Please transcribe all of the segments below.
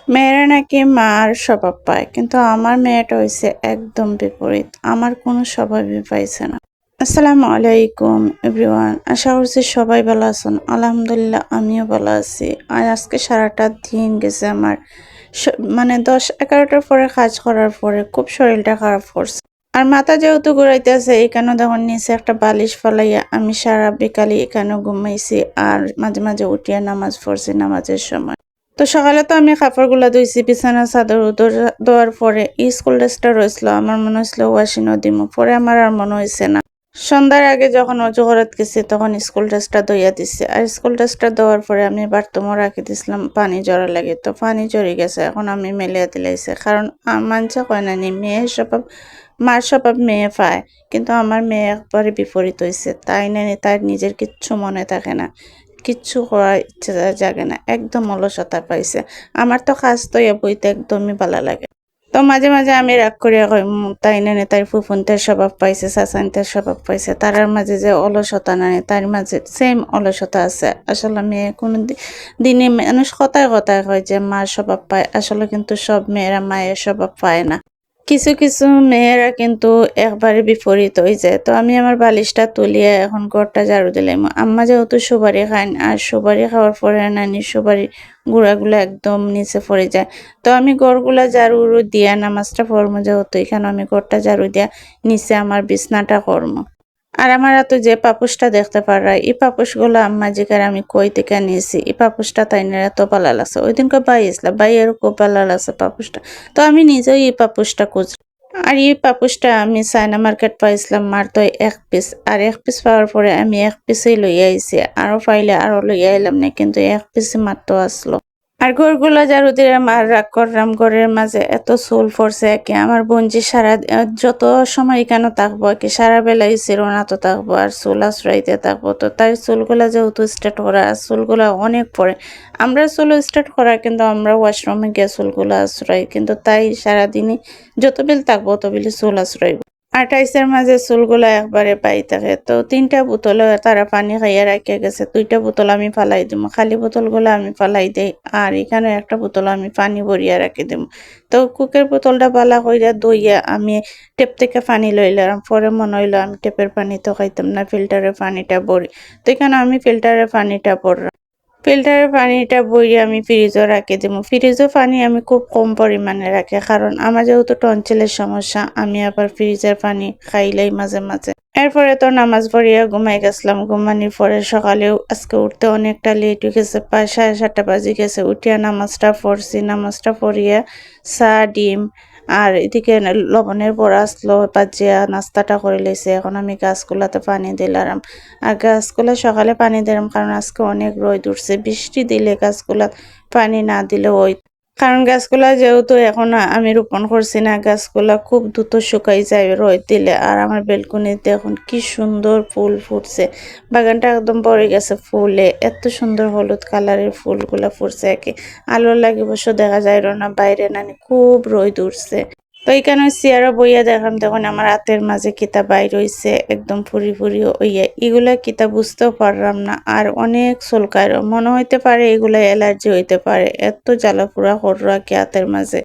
মেয়েরা নাকি মার স্বভাব পায়, কিন্তু আমার মেয়েটা হইছে একদম বিপরীত। আমার কোনো স্বভাবই পাইছে না। আসসালামু আলাইকুম এভরিওয়ান, আশা করছি সবাই ভালো আছেন। আলহামদুলিল্লাহ আমিও ভালো আছি। আর আজকে সারাটা দিন গেছে আমার মানে 10-11টার পরে কাজ করার পরে খুব শরীরটা খারাপ করছে। আর মাথা যেহেতু ঘুরাইতেছে, এখানে দেখুন নিচে একটা বালিশ ফেলাইয়া আমি সারা বিকালে এখানে ঘুমাইছি। আর মাঝে মাঝে উঠিয়া নামাজ পড়ছি নামাজের সময়। তো সকালে তো আমি কাপড়গুলা ধুইছি, বিছানা চাদর দেওয়ার পরে স্কুল ড্রেসটা রয়েছিল, আমার মনে হয়েছিল ওয়াশিংও দিমু, পরে আমার আর মনে হয়েছে না। সন্ধ্যার আগে যখন অজু করতে গেছি তখন স্কুল ড্রেসটা ধুইয়া দিছি। আর স্কুল ড্রেসটা দেওয়ার পরে আমি বাথরুমও রাখি দিছিলাম পানি জড়া লাগে, তো পানি জড়ি গেছে, এখন আমি মেলিয়া দিলাইছে। কারণ মানছে কয় না নি মেয়ে স্বভাব মার স্বভাব মেয়ে পায়, কিন্তু আমার মেয়ে একবারে বিপরীত হয়েছে। তাই না তার নিজের কিচ্ছু মনে থাকে না, কিচ্ছু করার ইচ্ছা জাগে না, একদম অলসতা পাইছে। আমার তো কাজ তো বইতে একদমই ভালো লাগে। তো মাঝে মাঝে আমি রাগ করিয়া কই তাই না তাই ফুফুনতের স্বভাব পাইছে, চাচানতের স্বভাব পাইছে, তারার মাঝে যে অলসতা নাই তার মাঝে সেম অলসতা আছে। আসলে মেয়ে কোনো দিনে মানুষ কথায় কথায় কয় যে মার স্বভাব পায়, আসলে কিন্তু সব মেয়েরা মায়ের স্বভাব পায় না। কিছু কিছু মেয়েরা কিন্তু একবারে বিপরীত হয়ে যায়। তো আমি আমার বালিশটা তুলিয়ে এখন ঘরটা ঝাড়ু দিলাম। আম্মা যেহেতু সুপারি খান, আর সুপারি খাওয়ার পরে নানি সুপারি গুঁড়াগুলো একদম নিচে পড়ে যায়। তো আমি ঘরগুলা ঝাড়ু দিয়া নামাজটা পড়বো, যেহেতু এখানে আমি ঘরটা ঝাড়ু দিয়া নিচে আমার বিছনাটা করবো। আর আমার হাতে যে পাপোশটা দেখতে পারা, এই পাপোশগুলো আম্মা জিকার আমি কই থেকে নিয়েছি। এই পাপোশটা তাই না এত ভালো লাগছে। ওই দিনকে বাই আসলাম, বাইয়ের খুব ভালো লাগছে পাপোশটা। তো আমি নিজেও এই পাপোশটা খুঁজলাম। আর এই পাপোশটা আমি চায়না মার্কেট পাইছিলাম মাত্র 1 পিস। আর 1 পিস পাওয়ার পরে আমি 1 পিসই লইয়া আইছি, আরো পাইলে আরো লইয়া আইলাম না, কিন্তু 1 পিসই মাত্র আসলো। আর ঘরগুলা ঝাড়ু দিলাম আর রাগ করলাম, ঘরের মাঝে এত চুল পড়ছে কি আমার বোনজি যত সময় এখানে থাকবো কি সারা বেলায় চিরুনাতো থাকবো আর চুল আশ্রয়তে থাকবো। তো তাই চুলগুলা যেহেতু স্ট্রেট করা, আর চুলগুলা অনেক পড়ে। আমরা চুল স্ট্রেট করা, কিন্তু আমরা ওয়াশরুমে গিয়ে চুলগুলা আশ্রয়, কিন্তু তাই সারাদিনই যত বিল থাকবো তত বিলি চুল আশ্রয়। আর টাইসের মাঝে চুলগুলা একবারে পাই থাকে। তো 3টা বোতলে তারা পানি খাইয়া রাখিয়া গেছে, 2টা বোতল আমি ফালাই দিব, খালি বোতলগুলো আমি ফালাই দেই। আর এখানে একটা বোতল আমি পানি ভরিয়া রাখি দিব। তো কুকের বোতলটা বালা কইরা দইয়া আমি টেপ থেকে পানি লইলাম, পরে মনে হইলো আমি টেপের পানি তো খাইতাম না, ফিল্টারের পানিটা ভরি। তো এখানে আমি ফিল্টারের পানিটা ভরলাম। ফিল্টারের পানিটা বইয়ে আমি ফ্রিজও রাখি দিব। ফ্রিজও পানি আমি খুব কম পরিমাণে রাখি, কারণ আমার যেহেতু টনসিলের সমস্যা, আমি আবার ফ্রিজের পানি খাইলেই মাঝে মাঝে। এরপরে তো নামাজ পড়িয়া ঘুমাই গেছিলাম। ঘুমানির পরে সকালেও আজকে উঠতে অনেকটা লেট হয়ে গেছে, প্রায় 7:30 বাজে গেছে। উঠিয়া নামাজটা পড়ছি, নামাজটা পড়িয়া চা ডিম আর এদিকে লবণের বড়া আসলো বাজিয়া নাস্তাটা করে লইছে। এখন আমি গাছগুলাতে পানি দিলাম। আর গাছগুলা সকালে পানি দিলাম, কারণ আজকে অনেক রোদ উঠছে। বৃষ্টি দিলে গাছগুলা পানি না দিলে ওই, কারণ গাছগুলা যেহেতু এখন আমি রোপণ করছি না, গাছগুলা খুব দ্রুত শুকাই যায় রোদ দিলে। আর আমার বেলকনিতে এখন কি সুন্দর ফুল ফুটছে, বাগানটা একদম ভরে গেছে ফুলে। এত সুন্দর হলুদ কালারের ফুলগুলা ফুটছে, একে আলো লাগে অবশ্য দেখা যায় না বাইরে, নানি খুব রোদ উঠছে। তো এইখানে চেয়ারও বইয়া দেখলাম, তখন আমার হাতের মাঝে কিতাব বাইর হইছে একদম ফুরি ফুরি হইয়া। এগুলা কিতাব বুঝতেও পারলাম না। আর অনেক চুলকায়, মনে হইতে পারে এগুলা অ্যালার্জি হইতে পারে, এত জ্বালাপুরা কররা কি হাতের মাঝে।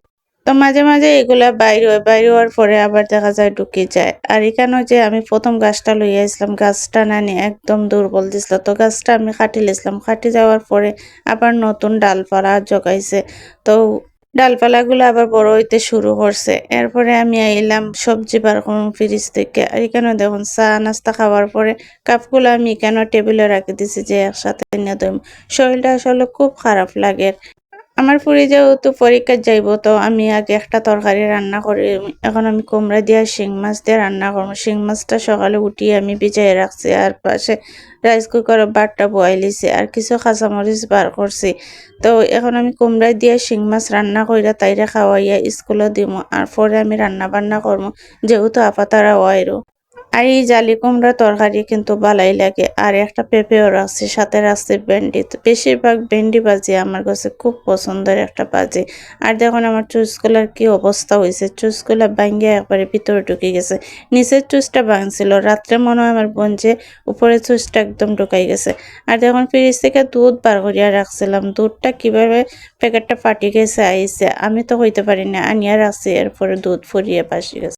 তো মাঝে মাঝে এগুলা বাইর হওয়ার পরে আবার দেখা যায় ঢুকে যায়। আর এখানেও যে আমি প্রথম গাছটা লইয়া আসলাম, গাছটা নানি একদম দুর্বল দিছিল। তো গাছটা আমি কাটি লিছিলাম, কাটি যাওয়ার পরে আবার নতুন ডালপালা জগাইছে। তো ডালপালাগুলো আবার বড় হইতে শুরু করছে। এরপরে আমি আইলাম সবজি বার করলাম ফ্রিজ থেকে। আর এখানে দেখুন চা নাস্তা খাওয়ার পরে কাপগুলো আমি এখানে টেবিলে রাখি দিছি যে একসাথে নিয়ে দিম। শরীরটা আসলে খুব খারাপ লাগে। আমার ফুরি যেহেতু পরীক্ষা যাইব, তো আমি আগে একটা তরকারি রান্না করি। এখন আমি কুমড়া দিয়া শিং মাছ দিয়ে রান্না করবো। শিং মাছটা সকালে উঠিয়ে আমি ভিজাই রাখছি, আর পাশে রাইস কুকারে ভাতটা বয়াইলিছি, আর কিছু কাঁচামরিচ বার করছি। তো এখন আমি কুমড়া দিয়ে শিং মাছ রান্না কইরা তাইরে খাওয়াইয়া স্কুলে দিব, আর পরে আমি রান্না বান্না করবো, যেহেতু আপাতারা ওয়াইরো। আর এই জালি কুমড়া তরকারি কিন্তু ভালোই লাগে। আর একটা পেঁপেও রাখছি, সাথে রাখছি ভেন্ডি। তো বেশিরভাগ ভেন্ডি ভাজি আমার কাছে খুব পছন্দের একটা ভাজি। আর দেখুন আমার চুসগুলার কি অবস্থা হয়েছে, চুসগুলা ভাঙ্গিয়া একবারে ভিতরে ঢুকে গেছে। নিচের চুসটা ভাঙছিল, রাত্রে মনে হয় আমার বোন যে উপরে চুসটা একদম ঢুকাই গেছে। আর দেখুন ফ্রিজ থেকে দুধ বার করিয়া রাখছিলাম, দুধটা কিভাবে প্যাকেটটা ফাটি গেছে আইছে আমি তো হইতে পারি না, আনিয়া রাখছি, এরপরে দুধ ফুরিয়ে বাসি গেছে।